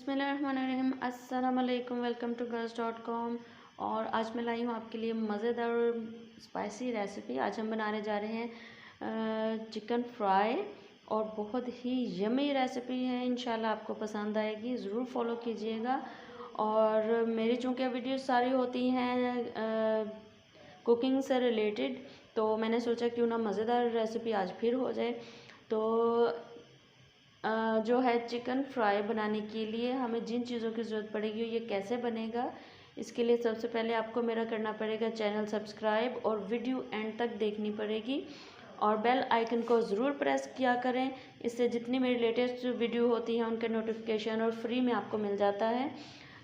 बिस्मिल्लाहिर्रहमानिर्रहीम। अस्सलाम वालेकुम। Welcome to girls.com। और आज मैं लाई हूँ आपके लिए मज़ेदार और स्पाइसी रेसिपी। आज हम बनाने जा रहे हैं चिकन फ्राई और बहुत ही यमी रेसिपी है। इंशाल्लाह आपको पसंद आएगी, ज़रूर फॉलो कीजिएगा। और मेरी चूँकि वीडियो सारी होती हैं कुकिंग से रिलेटेड, तो मैंने सोचा क्यों ना मज़ेदार रेसिपी आज फिर हो जाए। तो जो है चिकन फ्राई बनाने के लिए हमें जिन चीज़ों की ज़रूरत पड़ेगी, ये कैसे बनेगा, इसके लिए सबसे पहले आपको मेरा करना पड़ेगा चैनल सब्सक्राइब और वीडियो एंड तक देखनी पड़ेगी और बेल आइकन को ज़रूर प्रेस किया करें। इससे जितनी मेरी लेटेस्ट वीडियो होती है उनके नोटिफिकेशन और फ्री में आपको मिल जाता है।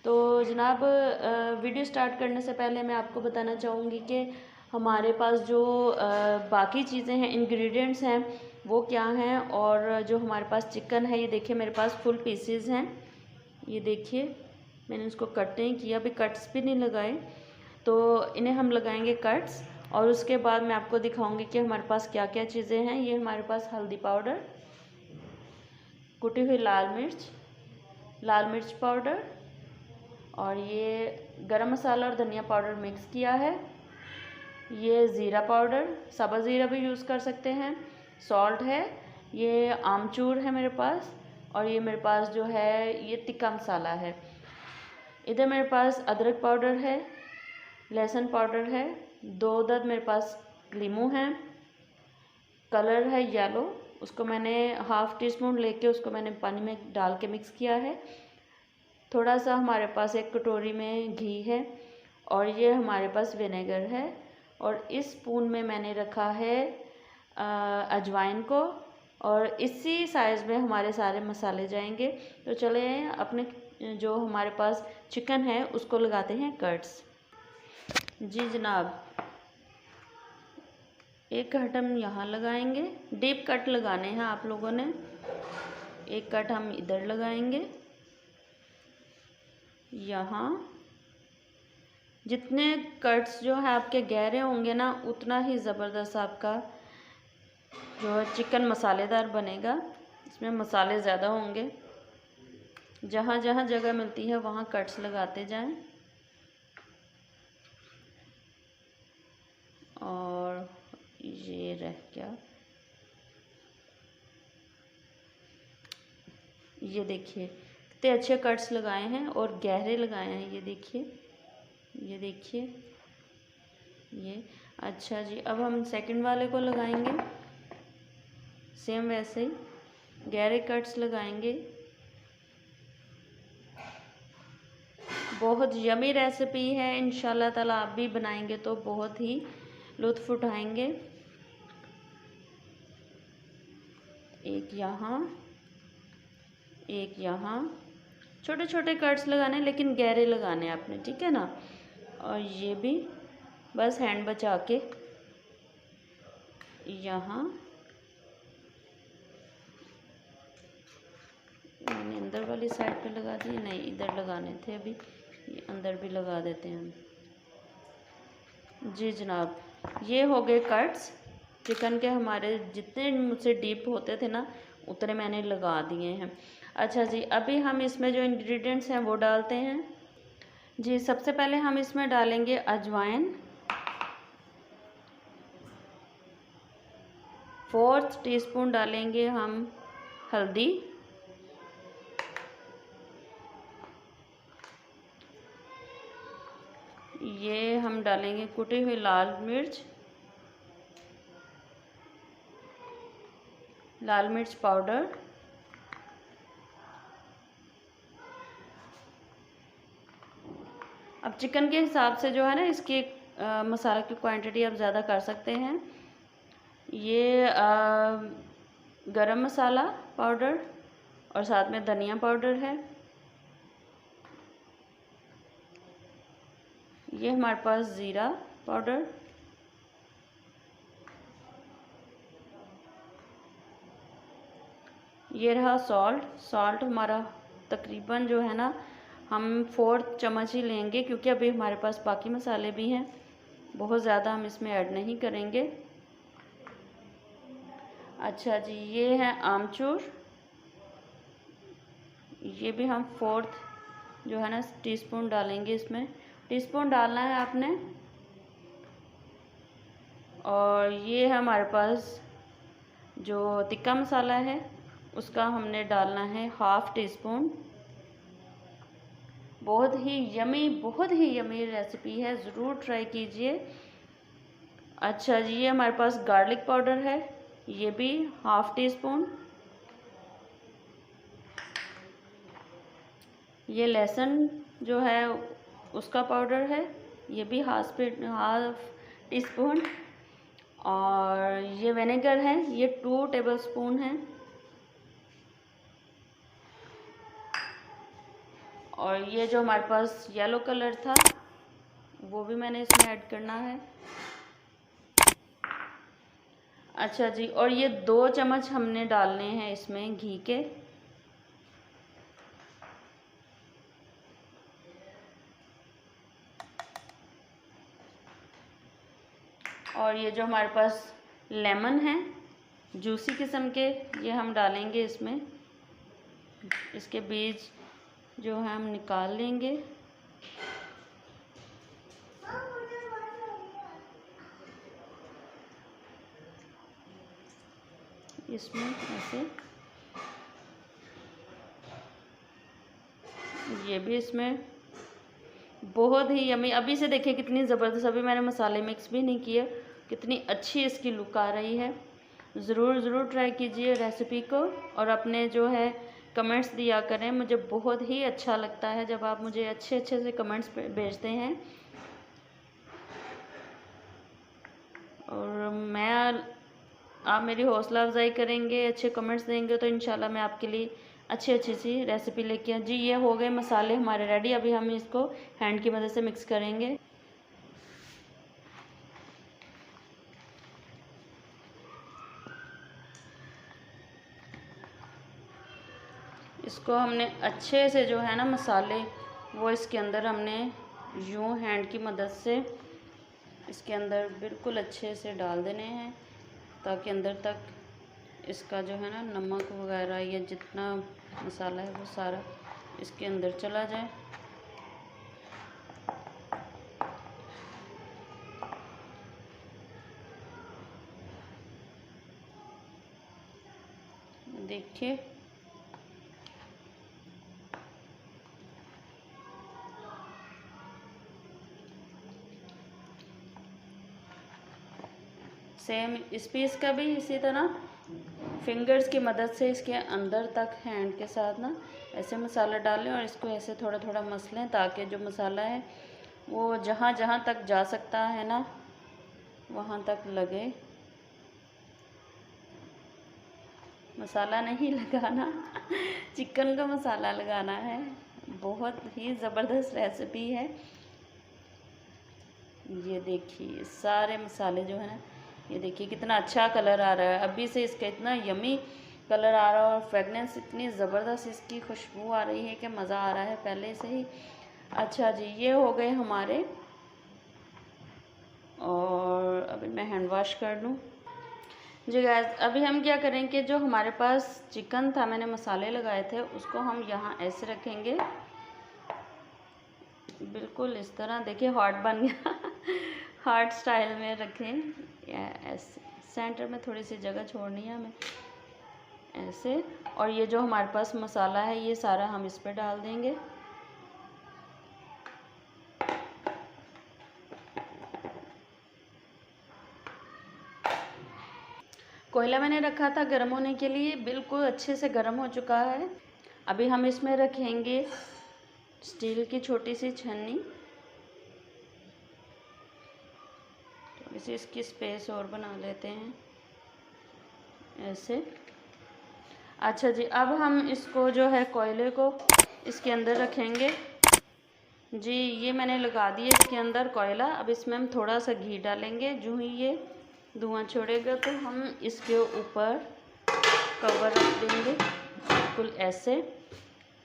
तो जनाब, वीडियो स्टार्ट करने से पहले मैं आपको बताना चाहूँगी कि हमारे पास जो बाकी चीज़ें हैं, इंग्रेडिएंट्स हैं, वो क्या हैं। और जो हमारे पास चिकन है, ये देखिए मेरे पास फुल पीसेस हैं। ये देखिए मैंने उसको कट नहीं किया, अभी कट्स भी नहीं लगाए, तो इन्हें हम लगाएंगे कट्स। और उसके बाद मैं आपको दिखाऊंगी कि हमारे पास क्या क्या चीज़ें हैं। ये हमारे पास हल्दी पाउडर, कुटी हुई लाल मिर्च पाउडर, और ये गरम मसाला और धनिया पाउडर मिक्स किया है। ये ज़ीरा पाउडर, सब्ज़ ज़ीरा भी यूज़ कर सकते हैं। सॉल्ट है, ये आमचूर है मेरे पास, और ये मेरे पास जो है ये टिक्का मसाला है। इधर मेरे पास अदरक पाउडर है, लहसुन पाउडर है, 2 अदद मेरे पास लीमू हैं। कलर है येलो, उसको मैंने हाफ़ टी स्पून लेके उसको मैंने पानी में डाल के मिक्स किया है। थोड़ा सा हमारे पास 1 कटोरी में घी है, और ये हमारे पास विनेगर है। और इस स्पून में मैंने रखा है अजवाइन को, और इसी साइज़ में हमारे सारे मसाले जाएंगे। तो चले अपने जो हमारे पास चिकन है उसको लगाते हैं कट्स। जी जनाब, एक कट हम यहाँ लगाएंगे, डीप कट लगाने हैं आप लोगों ने। एक कट हम इधर लगाएंगे, यहाँ। जितने कट्स जो है आपके गहरे होंगे ना, उतना ही ज़बरदस्त आपका जो है चिकन मसालेदार बनेगा। इसमें मसाले ज़्यादा होंगे। जहाँ जहाँ जगह मिलती है वहाँ कट्स लगाते जाएं। और ये रह गया, ये देखिए कितने अच्छे कट्स लगाए हैं और गहरे लगाए हैं। ये देखिए, ये देखिए, ये अच्छा जी। अब हम सेकंड वाले को लगाएंगे, सेम वैसे ही गहरे कट्स लगाएंगे। बहुत यमी रेसिपी है, इंशाल्लाह ताला आप भी बनाएंगे तो बहुत ही लुत्फ़ उठाएंगे। एक यहाँ, एक यहाँ, छोटे छोटे कट्स लगाने, लेकिन गहरे लगाने आपने, ठीक है ना। और ये भी बस हैंड बचा के यहाँ मैंने अंदर वाली साइड पे लगा दिए, नहीं इधर लगाने थे, अभी ये अंदर भी लगा देते हैं हम। जी जनाब, ये हो गए कट्स चिकन के हमारे। जितने मुझसे डीप होते थे ना, उतने मैंने लगा दिए हैं। अच्छा जी, अभी हम इसमें जो इंग्रेडिएंट्स हैं वो डालते हैं। जी, सबसे पहले हम इसमें डालेंगे अजवाइन, 4 टीस्पून डालेंगे हम हल्दी, ये हम डालेंगे कुटी हुई लाल मिर्च पाउडर, अब चिकन के हिसाब से जो है ना, इसकी मसाला की क्वांटिटी आप ज़्यादा कर सकते हैं। ये गरम मसाला पाउडर और साथ में धनिया पाउडर है। ये हमारे पास ज़ीरा पाउडर, ये रहा सॉल्ट हमारा तकरीबन जो है ना, हम 4 चम्मच ही लेंगे, क्योंकि अभी हमारे पास बाकी मसाले भी हैं, बहुत ज़्यादा हम इसमें ऐड नहीं करेंगे। अच्छा जी, ये है आमचूर, ये भी हम 4th जो है ना टीस्पून डालेंगे इसमें। टीस्पून डालना है आपने। और ये है हमारे पास जो टिक्का मसाला है उसका हमने डालना है 1/2 टीस्पून। बहुत ही यमी रेसिपी है, ज़रूर ट्राई कीजिए। अच्छा जी, ये हमारे पास गार्लिक पाउडर है, ये भी 1/2 टीस्पून। ये लहसुन जो है उसका पाउडर है, ये भी 1/2 टीस्पून। और ये विनेगर है, ये 2 टेबलस्पून है। और ये जो हमारे पास येलो कलर था वो भी मैंने इसमें ऐड करना है। अच्छा जी, और ये 2 चम्मच हमने डालने हैं इसमें घी के। और ये जो हमारे पास लेमन है जूसी किस्म के, ये हम डालेंगे इसमें। इसके बीज जो है हम निकाल लेंगे। इसमें ऐसे, ये भी इसमें बहुत ही यमी। अभी से देखिए कितनी ज़बरदस्त, अभी मैंने मसाले मिक्स भी नहीं किए, कितनी अच्छी इसकी लुक आ रही है। ज़रूर ट्राई कीजिए रेसिपी को और अपने जो है कमेंट्स दिया करें। मुझे बहुत ही अच्छा लगता है जब आप मुझे अच्छे से कमेंट्स भेजते हैं। और आप मेरी हौसला अफजाई करेंगे, अच्छे कमेंट्स देंगे तो इंशाल्लाह मैं आपके लिए अच्छी सी रेसिपी लेके आऊँ। जी, ये हो गए मसाले हमारे रेडी। अभी हम इसको हैंड की मदद से मिक्स करेंगे। इसको हमने अच्छे से जो है ना मसाले वो इसके अंदर हमने यूँ हैंड की मदद से इसके अंदर बिल्कुल अच्छे से डाल देने हैं, ताकि अंदर तक इसका जो है ना नमक वगैरह या जितना मसाला है वो सारा इसके अंदर चला जाए। देखिए सेम इस पीस का भी इसी तरह फिंगर्स की मदद से इसके अंदर तक हैंड के साथ ना ऐसे मसाला डालें और इसको ऐसे थोड़ा थोड़ा मसलें, ताकि जो मसाला है वो जहाँ जहाँ तक जा सकता है ना वहाँ तक लगे। मसाला नहीं लगाना चिकन का मसाला लगाना है। बहुत ही ज़बरदस्त रेसिपी है। ये देखिए सारे मसाले जो है ना, ये देखिए कितना अच्छा कलर आ रहा है। अभी से इसका इतना यमी कलर आ रहा है और फ्रेगनेंस इतनी ज़बरदस्त इसकी खुशबू आ रही है कि मज़ा आ रहा है पहले से ही। अच्छा जी, ये हो गए हमारे। और अभी मैं हैंड वॉश कर लूँ। जी गाइस, अभी हम क्या करेंगे, जो हमारे पास चिकन था मैंने मसाले लगाए थे उसको हम यहाँ ऐसे रखेंगे, बिल्कुल इस तरह। देखिए हार्ट बन गया हार्ट स्टाइल में रखें ऐसे। सेंटर में थोड़ी सी जगह छोड़नी है हमें ऐसे। और ये जो हमारे पास मसाला है ये सारा हम इस पर डाल देंगे। कोयला मैंने रखा था गर्म होने के लिए, बिल्कुल अच्छे से गर्म हो चुका है। अभी हम इसमें रखेंगे स्टील की छोटी सी छन्नी, थोड़ी सी इसकी स्पेस और बना लेते हैं ऐसे। अच्छा जी, अब हम इसको जो है कोयले को इसके अंदर रखेंगे। जी, ये मैंने लगा दिया इसके अंदर कोयला। अब इसमें हम थोड़ा सा घी डालेंगे। जो ही ये धुआं छोड़ेगा तो हम इसके ऊपर कवर रख देंगे बिल्कुल ऐसे।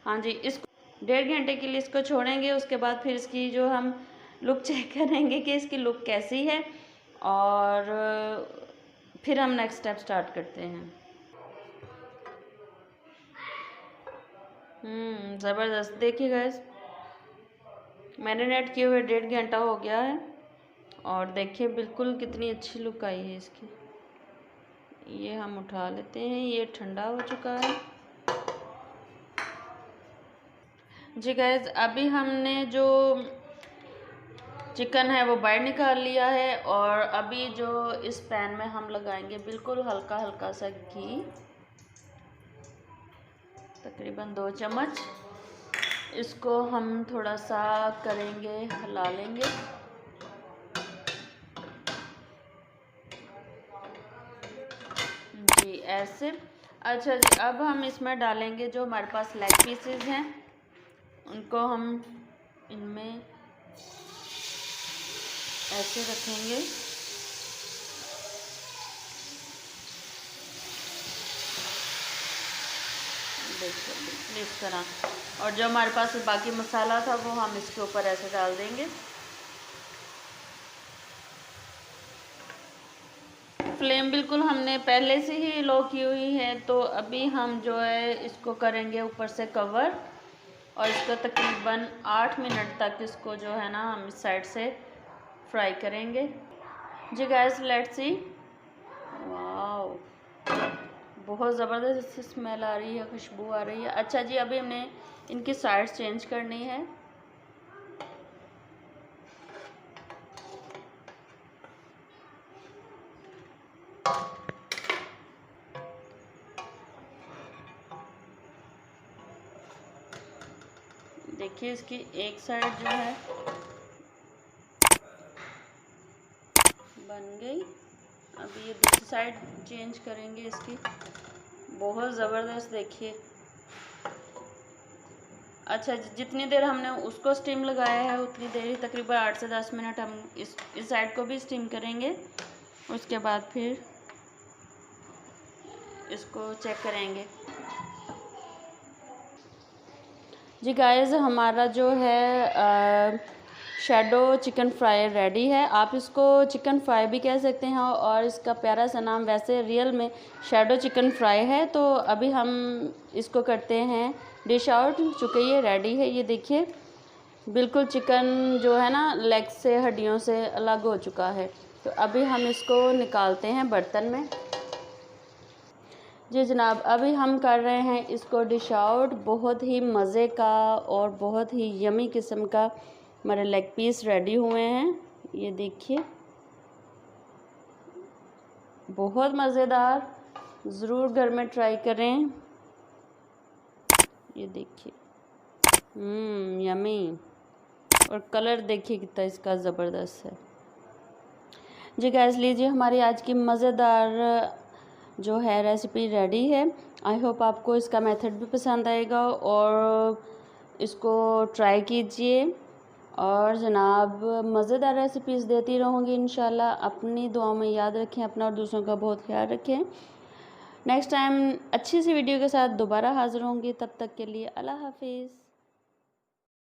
हाँ जी, इसको 1.5 घंटे के लिए इसको छोड़ेंगे। उसके बाद फिर इसकी जो हम लुक चेक करेंगे कि इसकी लुक कैसी है, और फिर हम नेक्स्ट स्टेप स्टार्ट करते हैं। ज़बरदस्त। देखिए गाइस, मैरिनेट किए हुए 1.5 घंटा हो गया है और देखिए बिल्कुल कितनी अच्छी लुक आई है इसकी। ये हम उठा लेते हैं, ये ठंडा हो चुका है। जी गाइस, अभी हमने जो चिकन है वो बाहर निकाल लिया है और अभी जो इस पैन में हम लगाएंगे बिल्कुल हल्का हल्का सा घी, तकरीबन 2 चम्मच। इसको हम थोड़ा सा करेंगे, हिला लेंगे। जी ऐसे। अच्छा जी, अब हम इसमें डालेंगे जो हमारे पास लेग पीसेस हैं, उनको हम इनमें ऐसे रखेंगे। देखिए बिल्कुल इस तरह। और जो हमारे पास बाकी मसाला था वो हम इसके ऊपर ऐसे डाल देंगे। फ्लेम बिल्कुल हमने पहले से ही लो की हुई है, तो अभी हम जो है इसको करेंगे ऊपर से कवर और इसको तकरीबन 8 मिनट तक इसको जो है ना हम इस साइड से फ्राई करेंगे। जी गैस, लेट्स सी। वाओ, बहुत ज़बरदस्त स्मेल आ रही है, खुशबू आ रही है। अच्छा जी, अभी हमने इनकी साइड्स चेंज करनी है। देखिए इसकी एक साइड जो है बन गई। अभी ये दूसरी साइड चेंज करेंगे इसकी। बहुत ज़बरदस्त। देखिए, अच्छा जितनी देर हमने उसको स्टीम लगाया है उतनी देर ही, तकरीबन 8 से 10 मिनट हम इस साइड को भी स्टीम करेंगे। उसके बाद फिर इसको चेक करेंगे। जी गाइस, हमारा जो है शैडो चिकन फ्राई रेडी है। आप इसको चिकन फ्राई भी कह सकते हैं और इसका प्यारा सा नाम वैसे रियल में शैडो चिकन फ्राई है। तो अभी हम इसको करते हैं डिश आउट, चूँकि ये रेडी है। ये देखिए बिल्कुल चिकन जो है ना लेग से, हड्डियों से अलग हो चुका है। तो अभी हम इसको निकालते हैं बर्तन में। जी जनाब, अभी हम कर रहे हैं इसको डिश आउट। बहुत ही मज़े का और बहुत ही यमी किस्म का हमारे लेग पीस रेडी हुए हैं। ये देखिए, बहुत मज़ेदार। ज़रूर घर में ट्राई करें। ये देखिए, यमी। और कलर देखिए कितना इसका ज़बरदस्त है। जी गैस, लीजिए हमारी आज की मज़ेदार जो है रेसिपी रेडी है। आई होप आपको इसका मेथड भी पसंद आएगा और इसको ट्राई कीजिए। और जनाब, मज़ेदार रेसिपीज़ देती रहूँगी इंशाल्लाह। अपनी दुआ में याद रखें, अपना और दूसरों का बहुत ख्याल रखें। नेक्स्ट टाइम अच्छी सी वीडियो के साथ दोबारा हाज़िर होंगी। तब तक के लिए अल्लाह हाफिज़।